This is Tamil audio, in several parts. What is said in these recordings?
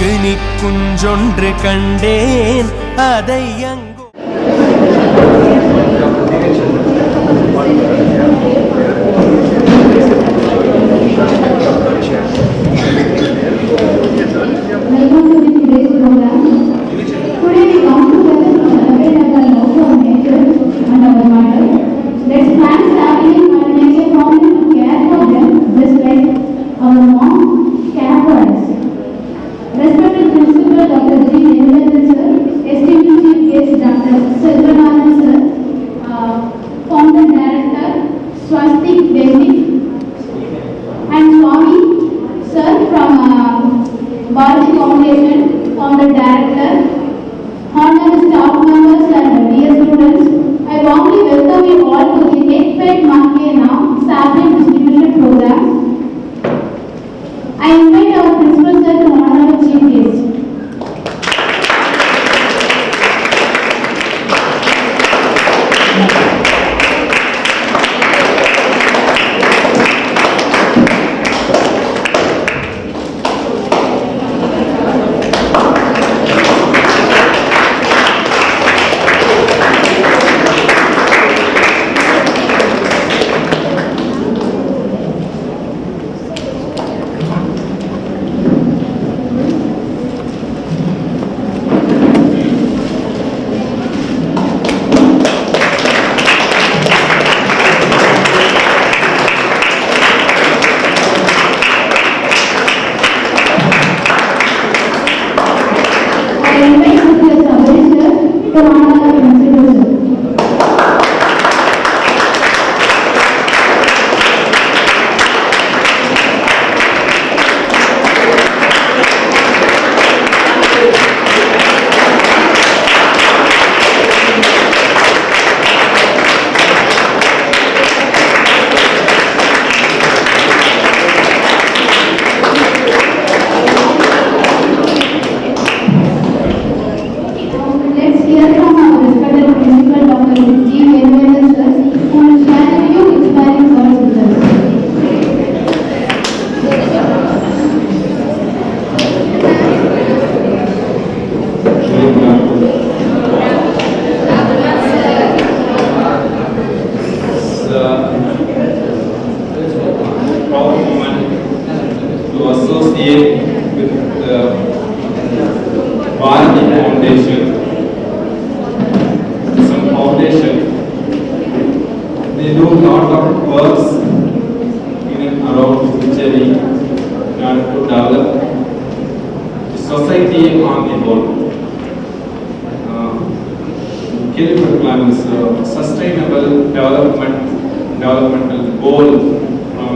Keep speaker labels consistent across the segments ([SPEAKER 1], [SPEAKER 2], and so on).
[SPEAKER 1] அக்னி குஞ்சொன்று கண்டேன் அதை அங்கு
[SPEAKER 2] sustainable developmental goal from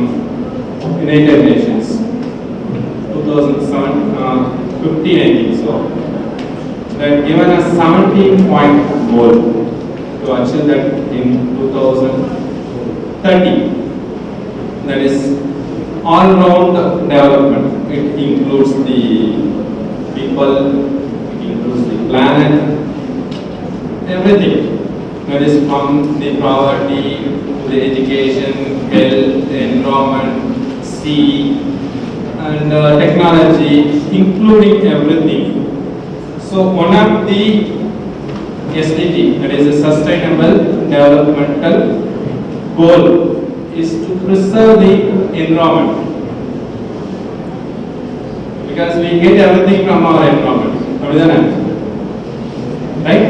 [SPEAKER 2] United Nations 2015, I think so. They have given a 17-point goal to achieve that in 2030. That is all-round development. It includes the people, it includes the planet, everything. That is from the poverty to the education, health, environment, sea, and technology, including everything. So one of the SDG, that is a sustainable developmental goal, is to preserve the environment, because we get everything from our environment, right?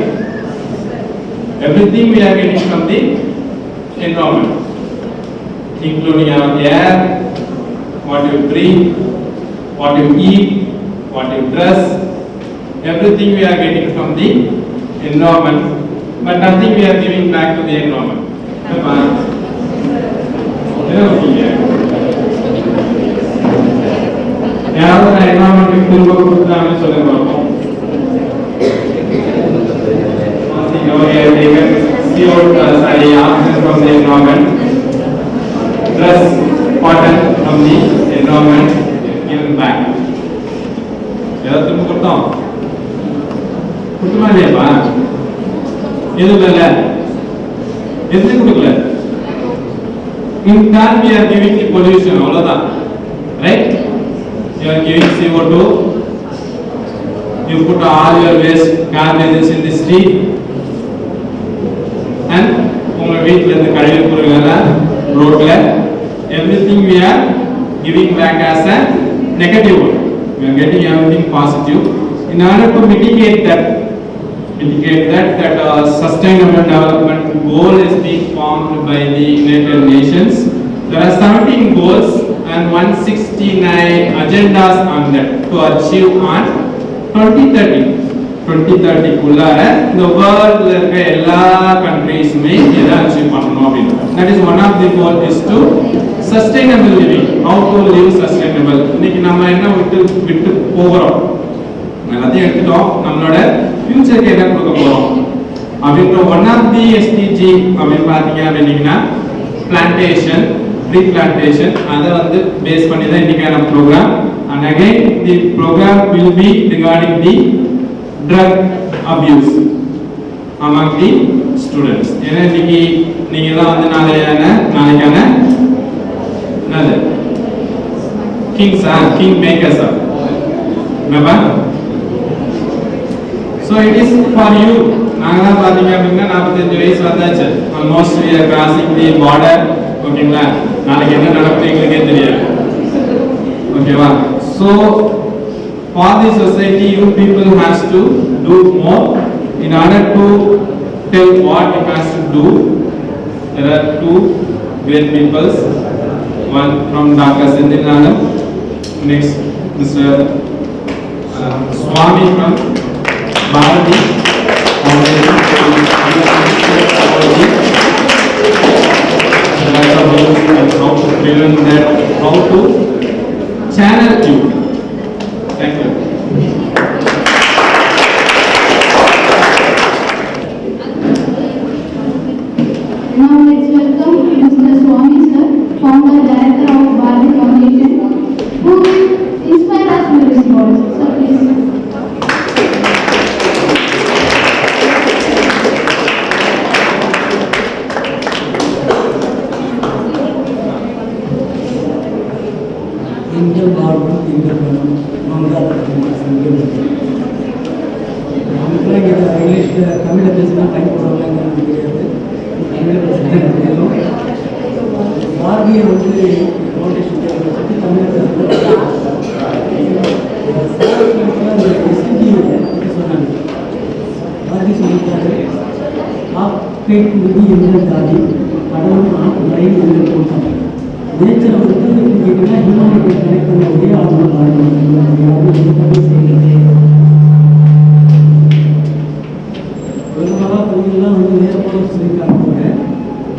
[SPEAKER 2] Everything we are getting from the environment, including our air, what you breathe, what you eat, what you dress, everything we are getting from the environment, but nothing we are giving back to the environment. Oxygen from the environment, plus water from the environment given back. எல்லாத்துக்கும் கொடுத்தோம் கொடுத்துமா இல்லையாப்பா? எதுவும் இல்லை, எதுவும் கொடுக்கல. In that we are giving the pollution, அவ்வளவுதான், right? You are giving CO2 you put all your waste garbages in the street, and உங்க வீட்ல இருந்து கழிவு பொருட்களை ரோட்ல, everything we are giving back as a negative one. We are getting everything positive. In order to mitigate that sustainable development goal is being formed by the United Nations. There are 17 goals and 169 agendas on that to achieve on 2030 குள்ளார இந்த வேர்ல்ட்ல இருக்க எல்லா கண்ட்ரீஸ்மே இதை அச்சீவ் பண்ணணும் அப்படின்னு. That is one of the goal is to sustainable living. How to live sustainable. இன்னைக்கு நம்ம என்ன விட்டு போகிறோம், எல்லாத்தையும் எடுத்துட்டோம், நம்மளோட ஃபியூச்சருக்கு என்ன கொடுக்க போறோம் அப்படின்ற ஒன் ஆஃப் தி எஸ்டிஜி அப்படின்னு பார்த்தீங்க அப்படின்னீங்கன்னா பிளான்டேஷன், ட்ரீ பிளான்டேஷன், அதை வந்து பேஸ் பண்ணி தான் இன்னைக்கான program. And again the program will be regarding the drug abuse among the students. ஏன்னா இன்னைக்கு நீங்க தான் வந்து நாளைக்கான என்னது கிங் மேக்கர்ஸா என்னப்பா? So it is for you. நாங்க தான் பாத்தீங்க அப்படின்னா 45 வயசு வந்தாச்சு, almost we are crossing the border. ஓகேங்களா? நாளைக்கு என்ன நடக்கும் எங்களுக்கே தெரியாது. ஓகேவா? So for the society, you people has to do more. In order to tell what you has to do, there are two great peoples. One from Dr. Sindhinanam, next Mr. Swami from Bharati Foundation. How to prevent that, how to channel you. Thank you.
[SPEAKER 3] Now let's welcome Mr. Swami sir, founder director of Bharati Foundation, who will inspire us with his words. Sir, please.
[SPEAKER 4] தமிழில் பேசினா பயன்படுவாங்கன்னு தெரியாது, தமிழில் பேசினா தெரியும். பாரதிய வந்து ஃபவுண்டேஷன் பற்றி தமிழில் சொன்னாங்க. பாரதி சொல்லியிருக்காரு, ஆப்பேட் நிதி என்ற தாதி கடவுள் மழை என்று போட்டாங்க. நேச்சரை வந்து கேட்டீங்கன்னா ஹியூமனிட்டி கனெக்ட் பண்ண ஒரே ஆளுநர் பாரதி செய்கிறது. ஒழுங்காக கொஞ்சம்லாம் வந்து நேரப்போட சொல்லியிருக்காங்க போல.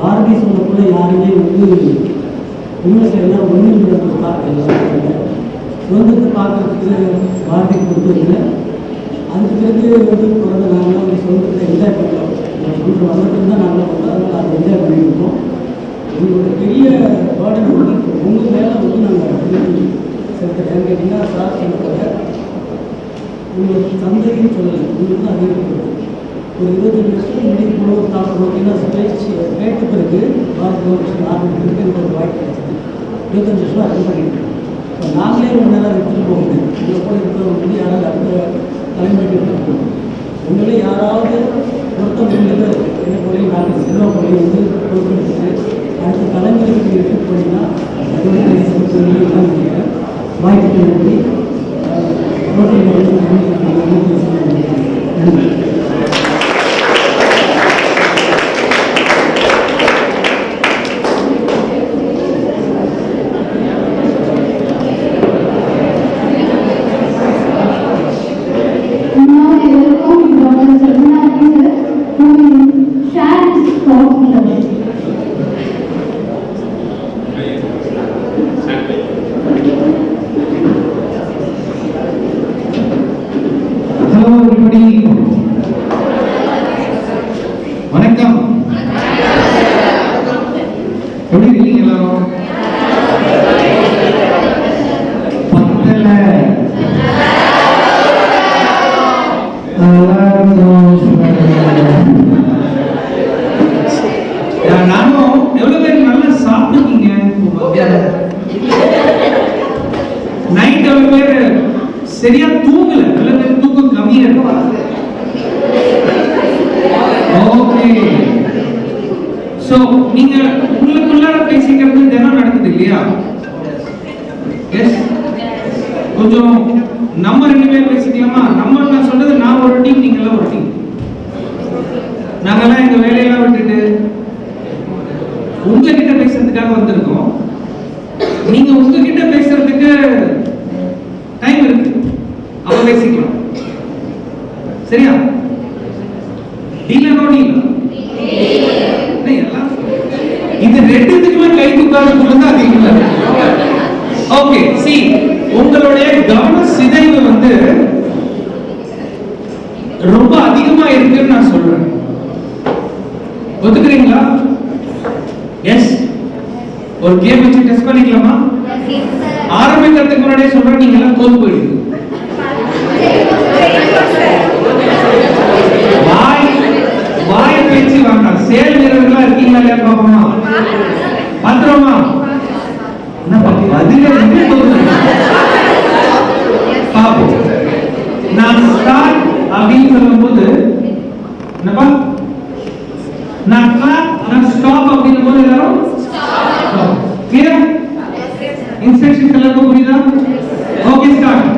[SPEAKER 4] பாரதி சொல்லக்குள்ள யாருமே வந்து யூனிவர்சிட்டி எல்லாம் ஒன்றும் பார்க்கல. சுதந்திரத்தை பார்க்கறதுக்கு பாரதி கொடுத்ததில்லை. அதுக்கு பிறகு வந்து பிறந்த நாங்கள் வந்து சுதந்திரத்தை என்ஜாய் பண்ணுறோம். சுதந்திரம் வந்ததுக்கு தான் நாங்கள் வந்து அதனால் அதை என்ஜாய் பண்ணியிருக்கோம். எங்களோட பெரிய பேர்டன் வந்து உங்கள் மேலே வந்து நாங்கள் செலுத்த ஏன்னு கேட்டிங்கன்னா சார் சொல்லுறத உங்களோட தந்தைன்னு சொல்லலை, உங்களுக்கு தான் அதிகம். ஒரு 25 வருஷத்துக்கு முன்னாடி கூட தாக்கம் பார்த்தீங்கன்னா கேட்ட பிறகு பாரதி வருஷம் 4 எனக்கு ஒரு வாய்ப்பு கிடைச்சது. 25 வருஷம் அட்டன் பண்ணியிருக்கேன். இப்போ நாங்களே ரொம்ப நேரம் எடுத்துகிட்டு போக முடியும். உங்களை கூட இருக்கிறவங்க வந்து யாராவது அடுத்த தலைமுறைக்கு எடுத்துகிட்டு போகணும். உங்களே யாராவது ஒருத்தவங்க என்ன போலையும் நாங்கள் செல்வ போலையும் வந்து பொறுப்பெடுத்துட்டு அடுத்த தலைமுறைக்கு எடுத்துகிட்டு போனீங்கன்னா அதோட வாய்ப்பு நன்றி. நன்றி.
[SPEAKER 5] வணக்கம். எப்படி இருக்கீங்க எல்லாரும்? பத்தல நானும் எவ்வளவு பேர் நல்லா சாப்பிட்டுருக்கீங்க? நைட் எவ்வளவு பேர் சரியா தூங்கல? நல்ல பேர் தூக்கம் கம்மி இயர். ஓகே. சோ நீங்க உங்களுக்குள்ளார பேசிக்கிறது தினம் நடக்குது இல்லையா? எஸ். கொஞ்சம் நம்ம 2 பேர் பேசிக்கலாமா? நான் சொல்றது நான் ஒரு டீம், நீங்க எல்லாம் ஒரு டீம். நாங்கெல்லாம் எங்க வேலையெல்லாம் விட்டுட்டு உங்ககிட்ட பேசுறதுக்காக வந்திருக்கோம். நீங்க உங்ககிட்ட பேசுறதுக்கு டைம் இருக்கு, அப்ப பேசிக்கலாம். சரியா? டீலா நோ டீலா? எல்லாம் இது ரெண்டுத்துக்குமே கை தூக்காத கொடுத்தா அதிகமா. ஓகே, see உங்களுடைய கவன சிதைவு வந்து ரொம்ப அதிகமா இருக்குன்னு நான் சொல்றேன். ஒத்துக்கிறீங்களா? எஸ். ஒரு கேம் வச்சு டெஸ்ட் பண்ணிக்கலாமா? ஆரம்பிக்கிறதுக்கு முன்னாடியே சொல்றேன், நீங்க எல்லாம் தோத்து போயிடுங்க. வாய் பேச்சு வேண்டாம். சேல் வீரர்களா இருக்கீங்களா இல்லையா பாப்போமா? பாத்துறோமா? என்ன பாத்தி அதிலே பாப்போம். நான் ஸ்டார்ட் அப்படின்னு சொல்லும்போது என்னப்பா, நான் கிளாப், நான் ஸ்டாப் அப்படின்னும் போது எல்லாரும் ஸ்டாப். கிளியர்? இன்ஸ்ட்ரக்ஷன்ஸ் எல்லாருக்கும் புரியுதா? Okay, start.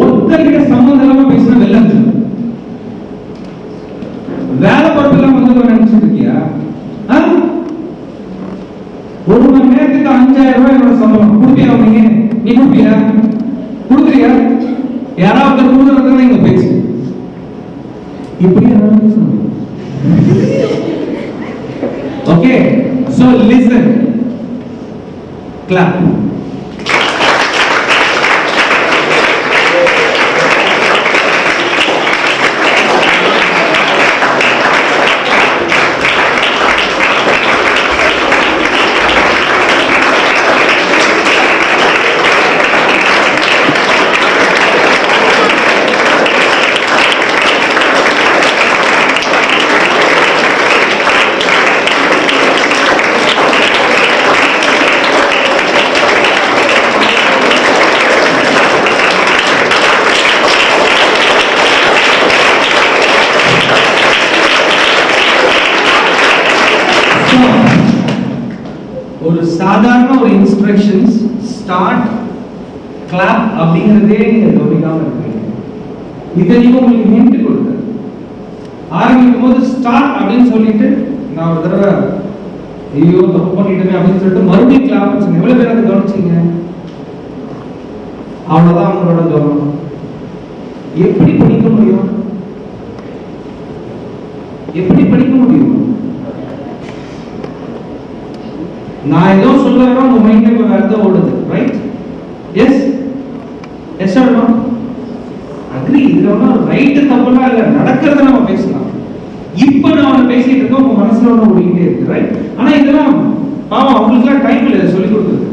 [SPEAKER 5] ஒருத்தர்கிட்ட சம்பந்தம் இல்லாம பேசினா வெள்ளம் வேலை பொறுப்பெல்லாம் வந்து நினைச்சிட்டு இருக்கியா? 1 மணி நேரத்துக்கு 5000 ரூபாய் என்னோட சம்பளம் கொடுப்பியா? நீ கொடுப்பியா? கொடுக்குறியா? யாராவது கொடுக்குறதுனா இங்க பேசு. இப்படி ஓகே, so listen, clap. ஒரு சாதாரண ஒரு இன்ஸ்ட்ரக்ஷன்ஸ் ஸ்டார்ட் கிளாப் அப்படிங்கறதே நீங்க கவனிக்காம இருக்கீங்க. இதையும் உங்களுக்கு ஹிண்ட் கொடுத்தேன். ஆரம்பிக்கும் போது ஸ்டார்ட் அப்படின்னு சொல்லிட்டு நான் ஒரு தடவை ஐயோ தப்பு பண்ணிட்டேன் அப்படின்னு சொல்லிட்டு மறுபடியும் கிளாப் வச்சுங்க. எவ்வளவு பேர் அதை கவனிச்சீங்க? அவ்வளவுதான் அவங்களோட கவனம். எப்படி படிக்க முடியும்? எப்படி படிக்க முடியும்? நான் ஏதோ சொல்ல வரேன், உங்க மைண்ட்ல இப்ப வேற ஓடுது, right? Yes yes or no? Agree. இதுல ஒன்றும் ரைட்டு தப்புலாம் இல்லை, நடக்கிறத நம்ம பேசலாம். இப்ப நான் பேசிட்டு இருக்கோம், உங்க மனசுல ஒன்று ஓடிக்கிட்டே இருக்கு, ரைட்? ஆனா இதெல்லாம் பாவம் அவங்களுக்குலாம் டைம் இல்லை சொல்லிக் கொடுக்குறது.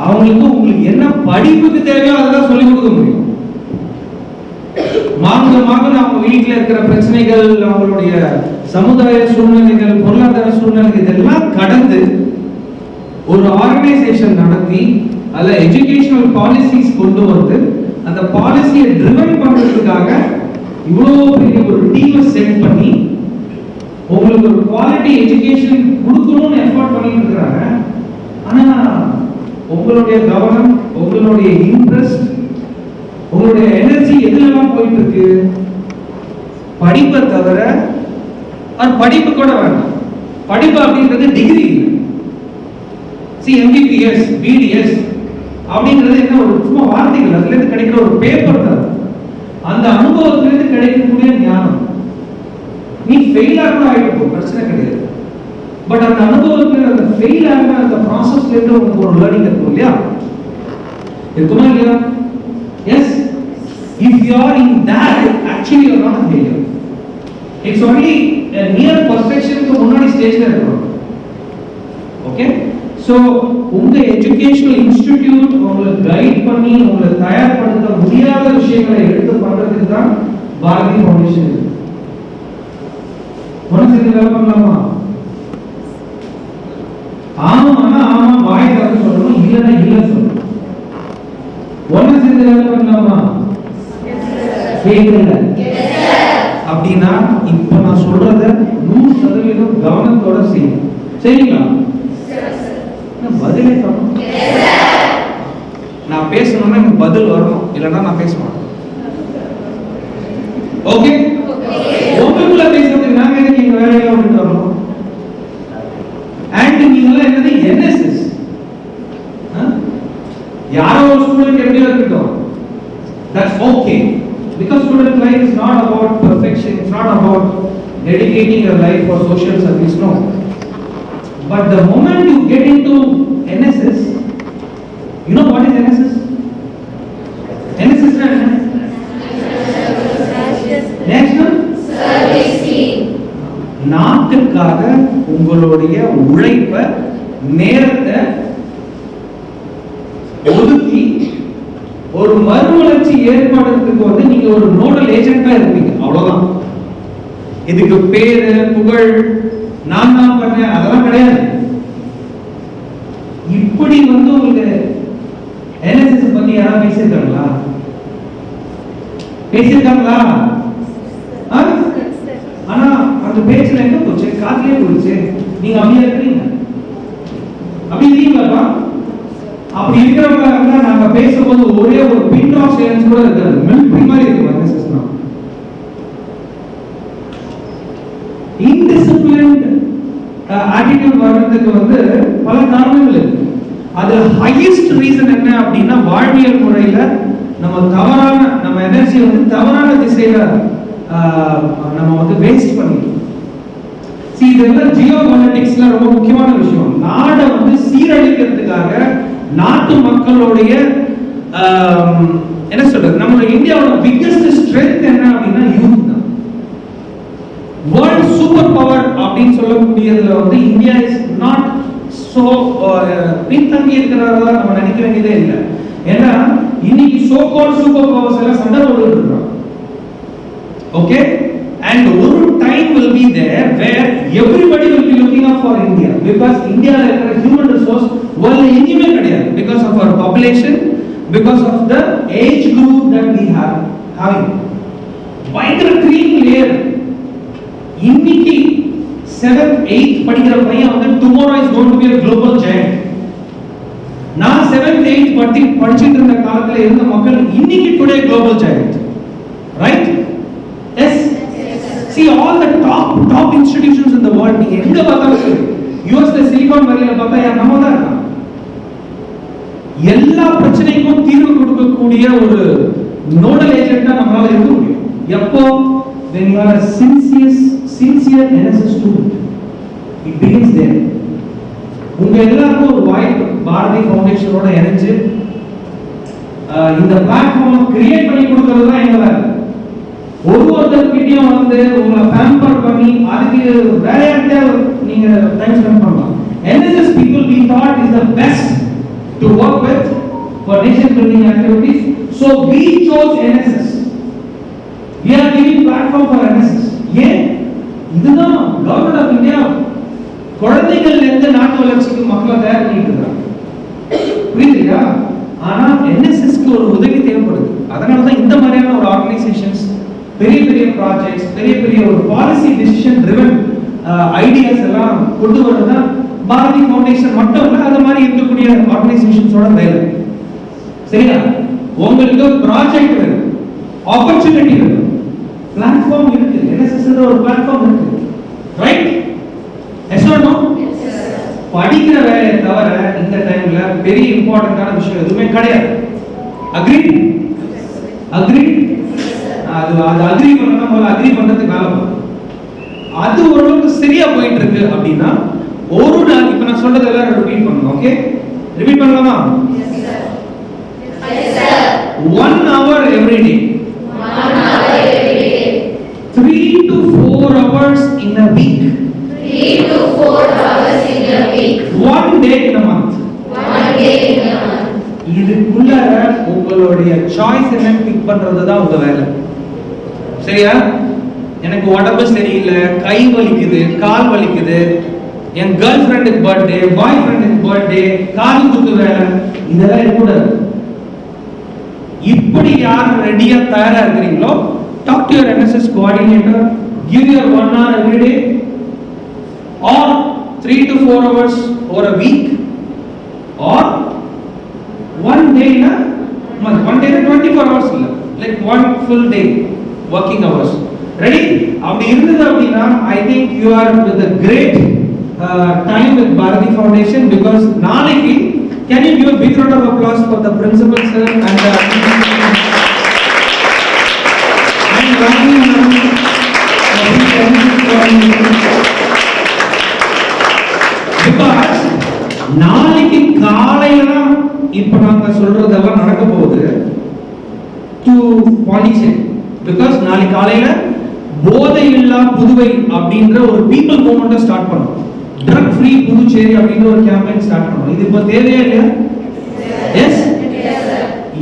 [SPEAKER 5] அவங்களுக்கு உங்களுக்கு என்ன படிப்புக்கு தேவையோ அதெல்லாம் சொல்லிக் கொடுக்க முடியும். மாதமாக அவங்க வீட்டில் இருக்கிற பிரச்சனைகள், அவங்களுடைய சமுதாய சூழ்நிலைகள், பொருளாதார சூழ்நிலைகள் இதெல்லாம் கடந்து ஒரு ஆர்கனைசேஷன் நடத்தி அதுல எஜுகேஷனல் பாலிசிஸ் கொண்டு வந்து அந்த பாலிசியை ட்ரிவன் பண்றதுக்காக இவ்வளவு பெரிய ஒரு டீமை செட் பண்ணி உங்களுக்கு ஒரு குவாலிட்டி எஜுகேஷன் கொடுக்கணும்னு எஃபோர்ட் பண்ணிட்டு இருக்காங்க. ஆனா உங்களுடைய கவனம், உங்களுடைய இன்ட்ரெஸ்ட், உங்களுடைய எனர்ஜி எதுலெல்லாம் போயிட்டு இருக்கு? படிப்பை தவிர. அது படிப்பு கூட வேண்டாம். படிப்பு அப்படின்றது டிகிரி இல்லை. MBBS BDS அப்படிங்கிறது என்ன, ஒரு சும்மா வார்த்தைகள், அதுல இருந்து கிடைக்கிற ஒரு பேப்பர் தான். அந்த அனுபவத்திலிருந்து கிடைக்கக்கூடிய ஞானம். நீ ஃபெயில் ஆகணும் ஆயிட்டு பிரச்சனை கிடையாது. பட் அந்த அனுபவத்துல அந்த ஃபெயில் ஆகிற அந்த ப்ராசஸ்ல இருந்து உங்களுக்கு ஒரு லேர்னிங் இருக்கும் இல்லையா? இருக்குமா இல்லையா? Yes. If you are in that, actually you are not a failure. It's only a near perfection க்கு முன்னாடி ஸ்டேஜ்ல இருக்கணும். Okay? So உங்க எஜுகேஷனல் இன்ஸ்டிடியூட் உங்களை கைட் பண்ணி உங்களை தயார்படுத்த முடியாத விஷயங்களை எடுத்து பண்றதுக்கு தான் பாரதி ஃபவுண்டேஷன் இருக்கு. மனசு வேலை பண்ணலாமா? ஆமானா ஆமா வாய் திறந்து சொல்லணும், இல்லைன்னா இல்லைன்னு சொல்லணும். ஒன்னு சேர்ந்து வேலை பண்ணலாமா? கேட்கல அப்படின்னா இப்ப நான் சொல்றத 100% கவனத்தோட செய்யுங்க. சரிங்களா? பதிலே தரணும். நான் பேசணும்னா எனக்கு பதில் வரணும், இல்லைன்னா நான் பேச மாட்டேன். ஓகே? உங்களுக்குள்ள பேசுறதுக்கு நாங்க எதுக்கு இங்க வேலையெல்லாம் விட்டு வரணும்? அண்ட் நீங்களாம் என்னது NSS? யாரோ ஒரு ஸ்டூடெண்ட் எப்படியோ இருக்கட்டும், that's okay, because student life is not about perfection, it's not about dedicating your life for social service, no. But the moment you get into NSS, you know what is NSS? NSS is National Service Scheme. நாட்டுக்காக உங்களுடைய உழைப்ப நேரத்தை ஒதுக்கி ஒரு மறுமலர்ச்சி ஏற்படுறதுக்கு வந்து நீங்க ஒரு நோடல் ஏஜென்ட்டா இருப்பீங்க, அவ்வளவுதான். இதுக்கு பேரு புகழ் நான் தான் பண்ணேன் அதெல்லாம் கிடையாது. இப்படி வந்து உங்களுக்கு NSS பத்தி யாராவது பேசியிருக்காங்களா? ஆனா அந்த பேச்சுல எங்க போச்சு? காத்திலே போச்சு. நீங்க அப்படியே இருக்கீங்க, அப்படி இருக்கீங்களா? அப்படி இருக்கிறவங்க இருந்தா நாங்க பேசும்போது ஒரே ஒரு பின் ஆஃப் சைலன்ஸ் கூட இருக்காது. மிலிட்டரி மாதிரி இருக்கு NSS. இன்டிசிப்ளின்ட் ஆட்டிட்யூட் வர்றதுக்கு வந்து பல காரணங்கள் இருக்கு. அது ஹையஸ்ட் ரீசன் என்ன அப்படின்னா, வாழ்வியல் முறையில நம்ம எனர்ஜி வந்து தவறான திசையில நம்ம வந்து வேஸ்ட் பண்ணிட்டோம். இதெல்லாம் ஜியோ பாலிட்டிக்ஸ்ல ரொம்ப முக்கியமான விஷயம். நாடை வந்து சீரழிக்கிறதுக்காக நாட்டு மக்களுடைய என்ன சொல்றது, நம்மளோட இந்தியாவோட பிக்கெஸ்ட் ஸ்ட்ரென்த் என்ன அப்படின்னா யூத் தான். வேர்ல்ட் சூப்பர் பவர் அப்படின்னு சொல்லக்கூடியதுல வந்து இந்தியா இஸ் நாட் சோ பின்தங்கி இருக்கிறதா நம்ம நினைக்க வேண்டியதே இல்லை. ஏன்னா இன்னைக்கு சோ கால்ட் சூப்பர் பவர்ஸ் எல்லாம் சண்டை போட்டுட்டு இருக்காங்க. Okay, and one time will be there where everybody will be looking up for India, because India இருக்கிற human resource world எங்கேயுமே கிடையாது, because of our population, because of the age group that we have having பயங்கர green layer. இன்னைக்கு 7th 8th படிக்கிற பையன் வந்து tomorrow is going to be a global giant. நான் 7th 8th படிச்சிட்டு இருந்த காலத்துல இருந்த மக்கள் இன்னைக்கு today global giant, right? Yes. See all the top institutions in the world, நீங்க எங்க பார்த்தாலும் சரி, யுஎஸ்ல சிலிகான் வேலியில பார்த்தா யார் நம்ம தான் இருக்காங்க. எல்லா பிரச்சனைக்கும் தீர்வு கொடுக்கக்கூடிய ஒரு நோடல் ஏஜென்ட்டா நம்மளால இருக்க முடியும். எப்போ? when you are a sincere NSS student, it begins there. உங்க எல்லாருக்கும் ஒரு வாய்ப்பு பாரதி ஃபவுண்டேஷனோட இணைஞ்சு இந்த பிளாட்ஃபார்மை கிரியேட் பண்ணி கொடுக்கிறது தான் எங்க வேலை. ஒவ்வொருத்தர்கிட்டயும் வந்து உங்களை பேம்பர் பண்ணி அதுக்கு வேற யார்கிட்டயாவது நீங்க டைம் ஸ்பெண்ட் பண்ணலாம். NSS people we thought is the best to work with for nation building activities, so we chose NSS. We are giving platform for NSS. ஏன்? இதுதான் கவர்மெண்ட் ஆஃப் இந்தியா குழந்தைகள் இருந்து நாட்டு வளர்ச்சிக்கு மக்களை தயார் பண்ணிட்டு இருக்காங்க. புரியுதுங்களா? ஆனா NSSக்கு ஒரு உதவி தேவைப்படுது. அதனால தான் இந்த மாதிரியான ஒரு ஆர்கனைசேஷன்ஸ், பெரிய பெரிய ப்ராஜெக்ட்ஸ், பெரிய பெரிய ஒரு பாலிசி டிசிஷன் ட்ரிவன் ஐடியாஸ் எல்லாம் கொண்டு வரதா பாரதி ஃபவுண்டேஷன் மட்டும் இல்ல, அது மாதிரி இருக்கக்கூடிய ஆர்கனைசேஷன்ஸோட வேலை. சரியா? உங்களுக்கு ப்ராஜெக்ட் வேணும், ஆப்பர்ச்சுனிட்டி வேணும், பிளாட்ஃபார்ம் இருக்கு, NSS ஒரு பிளாட்ஃபார்ம் இருக்கு, ரைட்? S or no? படிக்கிற வேலையை தவிர இந்த டைம்ல பெரிய இம்பார்ட்டன்டான விஷயம் எதுவுமே கிடையாது. அக்ரி? அக்ரி? அது அக்ரி பண்ணணும், முதல்ல அக்ரி பண்றதுக்கு வேலை பண்ணும். அது ஓரளவுக்கு சரியா போயிட்டு இருக்கு அப்படின்னா ஒரு நாள் இப்ப நான் சொல்றது எல்லாரும் ரிப்பீட் பண்ணணும். ஓகே, ரிப்பீட் பண்ணலாமா? 1 hour every day. 1 in a week.
[SPEAKER 6] 3 to 4 hours in a week.
[SPEAKER 5] 1 day in a month.
[SPEAKER 6] 1 day in a month.
[SPEAKER 5] இதுக்குள்ள உங்களுடைய சாய்ஸ் என்ன பிக் பண்றது தான் உங்க வேலை. சரியா? எனக்கு உடம்பு சரியில்லை, கை வலிக்குது, கால் வலிக்குது, என் கேர்ள் ஃப்ரெண்டுக்கு பர்த்டே, பாய் ஃப்ரெண்டுக்கு பர்த்டே, காது குத்து வேலை, இதெல்லாம் இருக்கக்கூடாது. இப்படி யார் ரெடியா தயாரா இருக்கிறீங்களோ, talk to your NSS coordinator, give your 1 hour every day or 3 to 4 hours or a week or 1 day in a month. 1 day 24 hours இல்ல, like 1 full day working hours. Ready? அப்படி இருந்தது அப்படின்னா I think you are with a great time with Bharati Foundation because நாளைக்கு can you give a big round of applause for the principal sir and the and Rani because நாளைக்கு காலையில இப்ப நாங்க சொல்றதெல்லாம் நடக்க போகுது டு பாண்டிச்சேரி பிகாஸ் நாளைக்கு காலையில போதையில்லா புதுவை அப்படின்ற ஒரு பீப்பிள் மூவ்மெண்ட்டை ஸ்டார்ட் பண்ணோம். ட்ரக் ஃப்ரீ புதுச்சேரி அப்படின்ற ஒரு கேம்பெயின் ஸ்டார்ட் பண்ணோம். இது இப்ப தேவையா இல்லையா? எஸ்.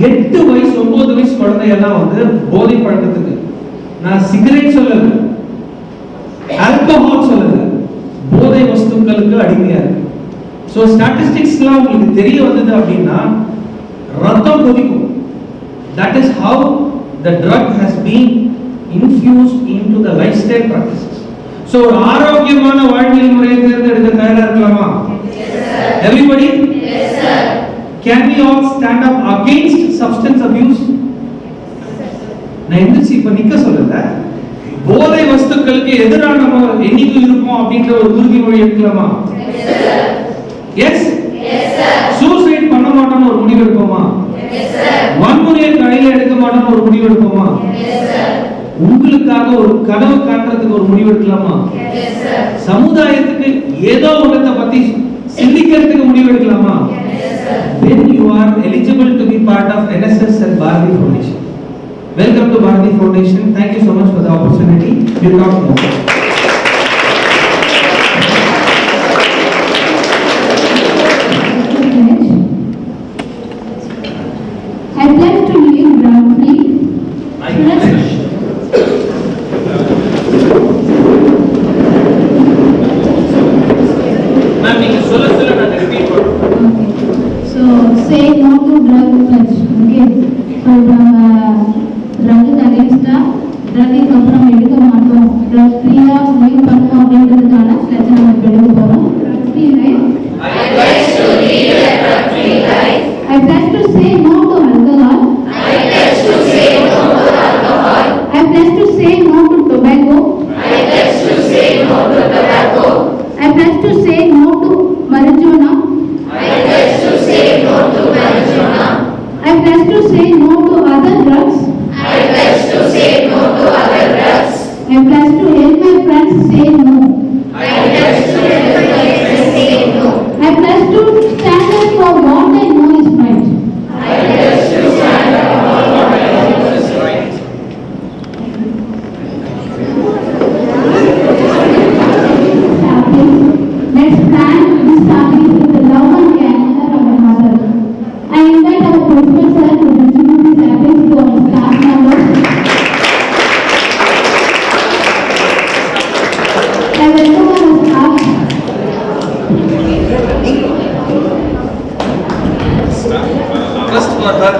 [SPEAKER 5] 8 வயசு 9 வயசு குழந்தையெல்லாம் வந்து போதை பழக்கத்துக்கு, நான் சிகரெட் சொல்லல, ஆல்கஹால் சொல்லல, போதை வஸ்துக்களுக்கு அடிமையா இருக்கு. ஸோ ஸ்டாட்டிஸ்டிக்ஸ்லாம் உங்களுக்கு தெரிய வந்தது அப்படின்னா ரத்தம் கொதிக்கும். That is how the drug has been infused into the life style practices. So ஒரு ஆரோக்கியமான வாழ்வியல் முறையை தேர்ந்தெடுக்க தயாரா இருக்கலாமா? Everybody? Can we all stand up against substance abuse? நான் எந்திரிச்சு இப்ப நிக்க சொல்லல, போதை வஸ்துக்களுக்கு எதிராக நம்ம என்னைக்கு இருப்போம் அப்படின்ற ஒரு உறுதிமொழி எடுக்கலாமா? எஸ். சூசைட் பண்ண மாட்டோம்னு ஒரு முடிவு எடுப்போமா? வன்முறையை கையில எடுக்க மாட்டோம்னு ஒரு முடிவு எடுப்போமா? உங்களுக்காக ஒரு கனவு காண்றதுக்கு ஒரு முடிவு எடுக்கலாமா? சமுதாயத்துக்கு ஏதோ ஒன்றத்தை பத்தி சிந்திக்கிறதுக்கு முடிவு எடுக்கலாமா? Then you are eligible to be part of NSS and Bharati Foundation. Welcome to Bharati Foundation. Thank you so much for the opportunity. We'll talk more.
[SPEAKER 3] I pledge to live drug-free.
[SPEAKER 5] Ma'am, நீங்க சொல்ல நான் ரிப்பீட் பண்றேன்.
[SPEAKER 3] Okay. So say no to drug pledge. Okay. So drug against drug அப்புறம் எடுக்க மாட்டோம். drug free-ஆ live பண்ணோம் அப்படின்றதுக்கான pledge நம்ம எடுக்க போறோம். drug free life.
[SPEAKER 6] I pledge to live a drug-free life.
[SPEAKER 3] I pledge to say no to alcohol.
[SPEAKER 6] I pledge to say no to alcohol.
[SPEAKER 3] I pledge to say no to tobacco.
[SPEAKER 6] I pledge to say no to tobacco.
[SPEAKER 3] I pledge to say no to marijuana.
[SPEAKER 6] I pledge to say no to marijuana.
[SPEAKER 3] I pledge to say no to other drugs.
[SPEAKER 6] I pledge to say no to other drugs.
[SPEAKER 3] I pledge to help my friends say no.
[SPEAKER 6] I pledge to help my friends say no.
[SPEAKER 3] I pledge to stand up for what I know is right.
[SPEAKER 6] I pledge to stand up for what I know is right.
[SPEAKER 3] Let's plan this starting with the love and care of our mother. I invite our principal sir to distribute these saplings to our staff members. I welcome our staff.
[SPEAKER 5] First for her.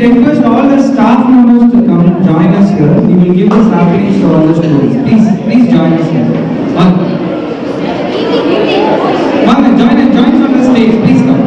[SPEAKER 5] request all the staff members to come join us here. We will give the saplings to all the students. Please join us here. Join on the stage. Please come.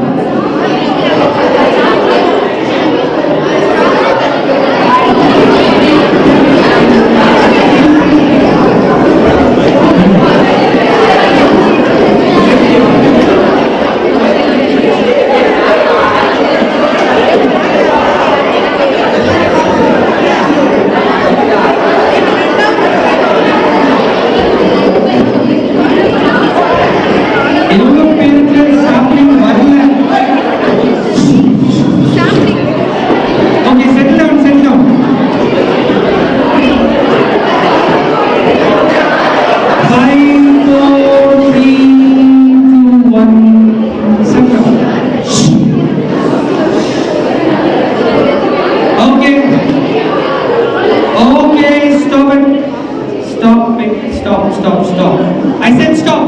[SPEAKER 5] Stop. I said stop.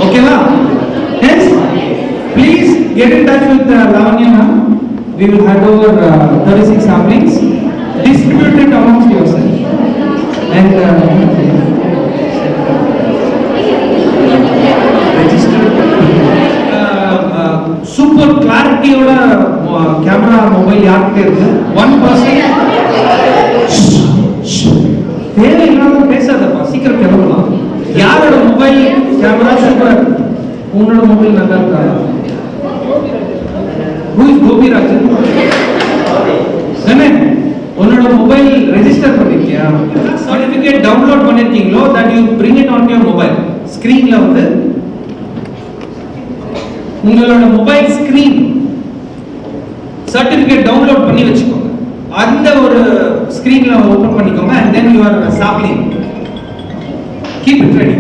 [SPEAKER 5] Okay, la? Yes? Please get in touch with Lavanya now. We will hand over 36 saplings. Distribute it amongst yourself. And super clarity oda camera mobile yaarkitte irukku. One person. தேவை இல்லாம பேசாதப்பா, சீக்கிரம் கிளம்பலாம். யாரோட மொபைல் கேமரா சூப்பர்? உன்னோட மொபைல் நல்லா இருக்கா? Who is Gopirajan? உன்னோட மொபைல் ரெஜிஸ்டர் பண்ணிருக்கியா? சர்டிபிகேட் டவுன்லோட் பண்ணிருக்கீங்களோ? that you bring it on your mobile. ஸ்கிரீன்ல வந்து உங்களோட மொபைல் ஸ்கிரீன் சர்டிபிகேட் டவுன்லோட் பண்ணி வச்சுக்கோங்க. அந்த ஒரு ஸ்கிரீன்ல ஓபன் பண்ணிக்கோங்க and then you are sampling. Keep it ready.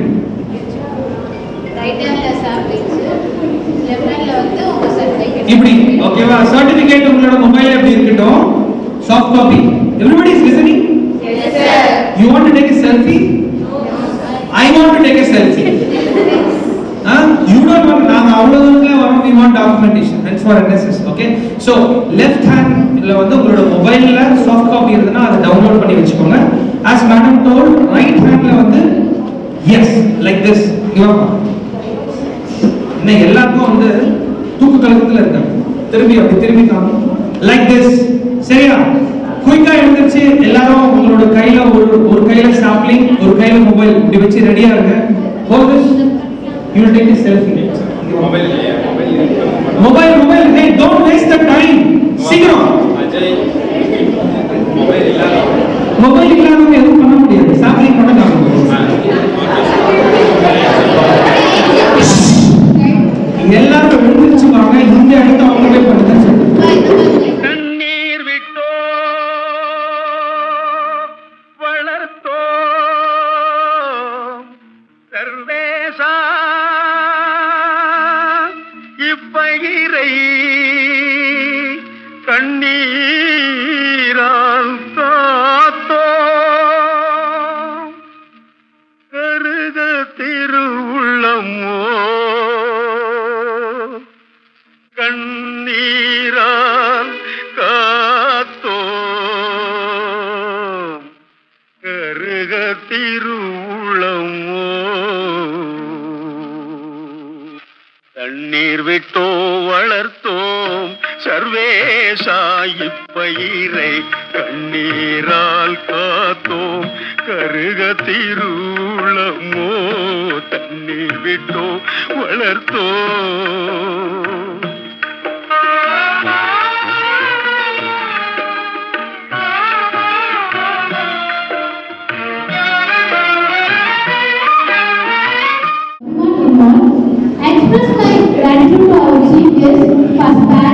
[SPEAKER 3] Right ஹேண்ட்ல சாம்பிள்ஸ், லெஃப்ட் ஹேண்ட்ல வந்து உங்க சர்டிபிகேட். இப்படி
[SPEAKER 5] ஓகேவா? சர்டிபிகேட் உங்களோட மொபைல்ல எப்படி இருக்கட்டும். Soft copy. Everybody is listening?
[SPEAKER 3] Yes sir.
[SPEAKER 5] You want to take a selfie?
[SPEAKER 3] No sir.
[SPEAKER 5] I want to take a selfie. You don't want நாங்க அவ்வளவு தூரத்துல வரோம். We want documentation. That's for NSS. Okay? So left handல வந்து உங்களோட மொபைல்ல சாஃப்ட் காப்பி இருக்குன்னா அதை டவுன்லோட் பண்ணி வச்சுக்கோங்க. As madam told, right handல வந்து yes like this. என்ன எல்லாருக்கும் வந்து தூக்கு கலக்கத்துல இருக்காங்க. திரும்பி காமி like this. சரியா? குயிக்கா எழுந்திருச்சு எல்லாரும் உங்களோட கையில ஒரு கையில சாம்பிளிங், ஒரு கையில மொபைல் இப்படி வச்சு ரெடியா இருங்க. Hold this. You will take a selfie. Mobile. Hey, don't waste the time. சீக்கிரம். மொபைல் இல்லாம எதுவும் பண்ண முடியாது. சாம்பிளிங் பண்ண காமிங்க. எல்லாரும் எழுந்திருச்சு வாங்க. இந்த இடத்த அவங்களே பண்ணுங்க.
[SPEAKER 6] கண்ணீர் விட்டோ வளர்த்தோ சர்வேசா இப்பயிரை கண்ணீரால் காத்தோ கருக திருவுள்ளமோ கண்ணீரால் காத்தோ கருக திருவுள்ளமோ தண்ணீர் விட்டோ வளர்த்தோம் சர்வேசா இப்பயிரை கண்ணீரால் காத்தோம் கருக திருவுளமோ தண்ணீர் விட்டோ வளர்த்தோம்.
[SPEAKER 3] I express my gratitude to our chief guest, Pastor